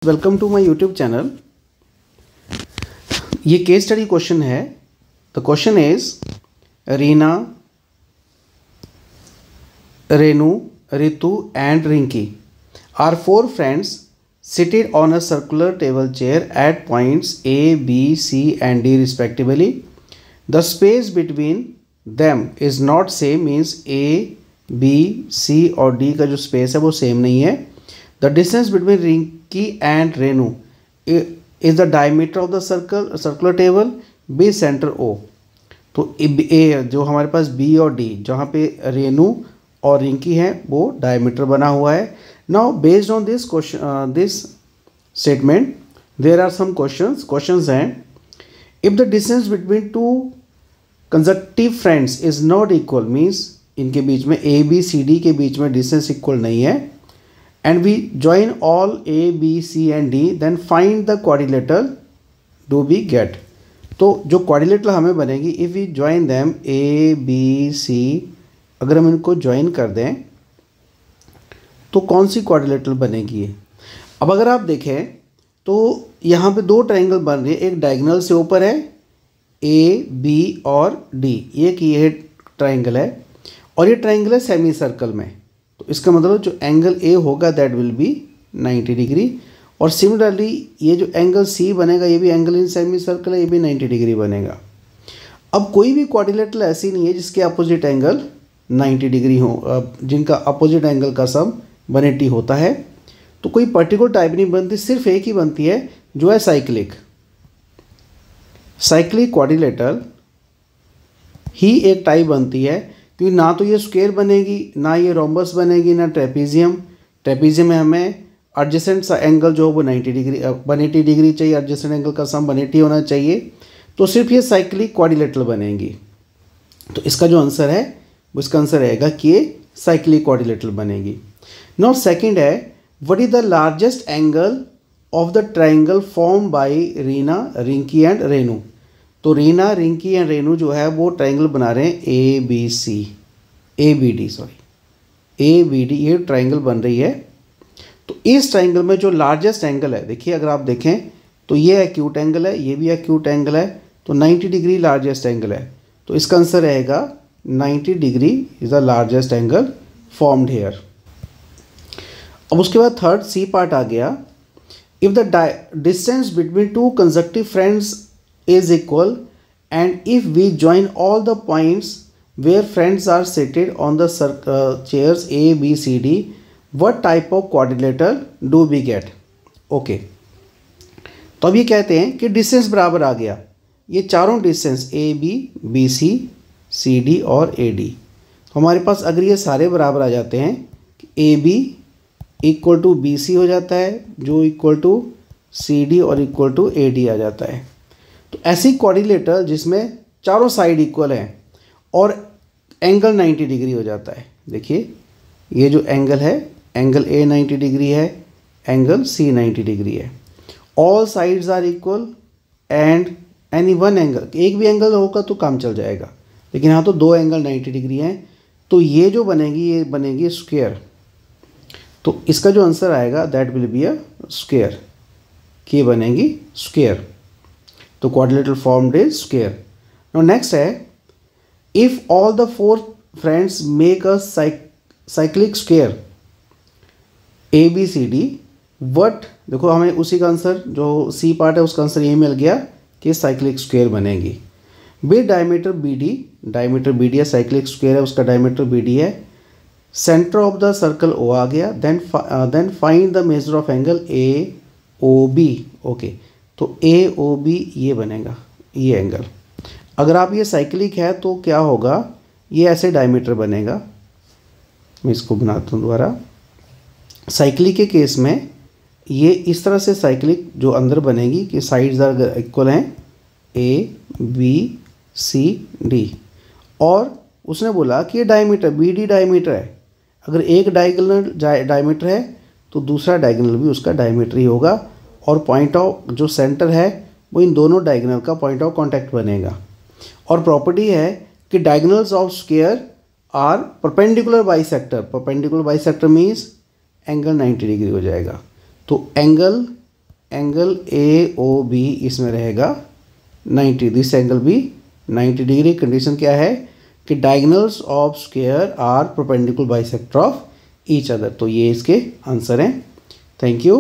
Welcome to my YouTube channel. ये case study question है। The question is Reena, Renu, Ritu and Rinki are four friends seated on a circular table chair at points A, B, C and D respectively. The space between them is not same, means A, B, C और D का जो space है वो same नहीं है. The distance between Rinki and Renu is the diameter of the circular table. B center O. तो A जो हमारे पास B और D जहाँ पे रेनू और रिंकी है वो डायमीटर बना हुआ है. Now based on this question, this statement, there are some questions. Questions हैं, if the distance between two consecutive friends is not equal, means इनके बीच में A B C D के बीच में distance equal नहीं है, and we join all A B C and D, then find the quadrilateral do we get. तो जो quadrilateral हमें बनेगी, if we join them A B C, अगर हम इनको ज्वाइन कर दें तो कौन सी क्वाड्रिलेटरल बनेगी. अब अगर आप देखें तो यहाँ पे दो ट्रायंगल बन रही है, एक डायगोनल से ऊपर है ए बी और डी, एक ये ट्रायंगल है और ये ट्रायंगल है सेमी सर्कल में. तो इसका मतलब जो एंगल ए होगा दैट विल बी 90 डिग्री. और सिमिलरली ये जो एंगल सी बनेगा ये भी एंगल इन सेमी सर्कल है, ये भी 90 डिग्री बनेगा. अब कोई भी क्वाड्रिलेटरल ऐसी नहीं है जिसके अपोजिट एंगल 90 डिग्री हो, जिनका अपोजिट एंगल का सम 180 होता है. तो कोई पर्टिकुलर टाइप नहीं बनती, सिर्फ एक ही बनती है जो है साइक्लिक क्वाड्रिलेटरल ही एक टाइप बनती है, क्योंकि ना तो ये स्क्वायर बनेगी, ना ये रोम्बस बनेगी, ना ट्रेपीजियम में हमें एडजेसेंट एंगल जो वो 90 डिग्री 180 डिग्री चाहिए, एडजेसेंट एंगल का सम 180 होना चाहिए. तो सिर्फ ये साइक्लिक क्वाड्रिलेटरल बनेगी. तो इसका जो आंसर है वो इसका आंसर रहेगा कि ये साइक्लिक क्वाड्रिलेटरल बनेगी. नाउ सेकंड है, what is the largest angle of the triangle form by Reena, Rinki and Renu. तो रीना, रिंकी एंड रेनू जो है वो ट्रायंगल बना रहे हैं ए बी डी, ये ट्रायंगल बन रही है. तो इस ट्रायंगल में जो लार्जेस्ट एंगल है, देखिए अगर आप देखें तो ये एक्यूट एंगल है, ये भी एक्यूट एंगल है, तो 90 डिग्री लार्जेस्ट एंगल है. तो इसका आंसर रहेगा 90 degree is the largest angle formed here. अब उसके बाद थर्ड सी पार्ट आ गया, if the distance between two consecutive friends is equal and if we join all the points where friends are seated on the chairs A B C D, what type of quadrilateral do we get. Okay, तो अब ये कहते हैं कि distance बराबर आ गया, ये चारों distance A B C C D और ए डी. तो हमारे पास अगर ये सारे बराबर आ जाते हैं, A B equal to B C हो जाता है, जो इक्वल टू सी डी और इक्वल टू ए डी आ जाता है. तो ऐसी क्वाड्रिलेटरल जिसमें चारों साइड इक्वल हैं और एंगल 90 डिग्री हो जाता है. देखिए ये जो एंगल है, एंगल ए 90 डिग्री है, एंगल सी 90 डिग्री है, all sides are equal and any one angle, एक भी एंगल होगा तो काम चल जाएगा, लेकिन यहाँ तो दो एंगल 90 डिग्री हैं. तो ये जो बनेगी ये बनेगी स्क्वायर. तो इसका जो आंसर आएगा that will be a square, कि ये बनेगी स्क्वायर. तो quadrilateral formed is square. Now next है, if all the four friends make a cyclic square A B C D, what, देखो हमें उसी का आंसर जो सी पार्ट है उसका आंसर ये मिल गया कि साइक्लिक स्क्वायर बनेगी. बी डायमीटर बी डी है, साइक्लिक स्क्वायर है उसका डायमीटर बी डी है, centre of the circle O आ गया, then find the measure of angle A O B. Okay, तो ए ओ बी ये बनेगा, ये एंगल. अगर आप ये साइक्लिक है तो क्या होगा, ये ऐसे डायमीटर बनेगा. मैं इसको बनाता हूँ दोबारा. साइक्लिक के केस में ये इस तरह से साइक्लिक जो अंदर बनेगी कि साइड्स अगर इक्वल हैं ए बी सी डी, और उसने बोला कि ये डायमीटर बी डी डायमीटर है. अगर एक डायगोनल डायमीटर है तो दूसरा डायगोनल भी उसका डायमीटर ही होगा, और पॉइंट ऑफ जो सेंटर है वो इन दोनों डायगोनल का पॉइंट ऑफ कांटेक्ट बनेगा. और प्रॉपर्टी है कि diagonals of square are perpendicular bisector. Perpendicular bisector means angle 90 degree हो जाएगा. तो angle angle A O B इसमें रहेगा 90, दिस एंगल भी 90 डिग्री। कंडीशन क्या है कि diagonals of square are perpendicular bisector of each other. तो ये इसके आंसर हैं। Thank you.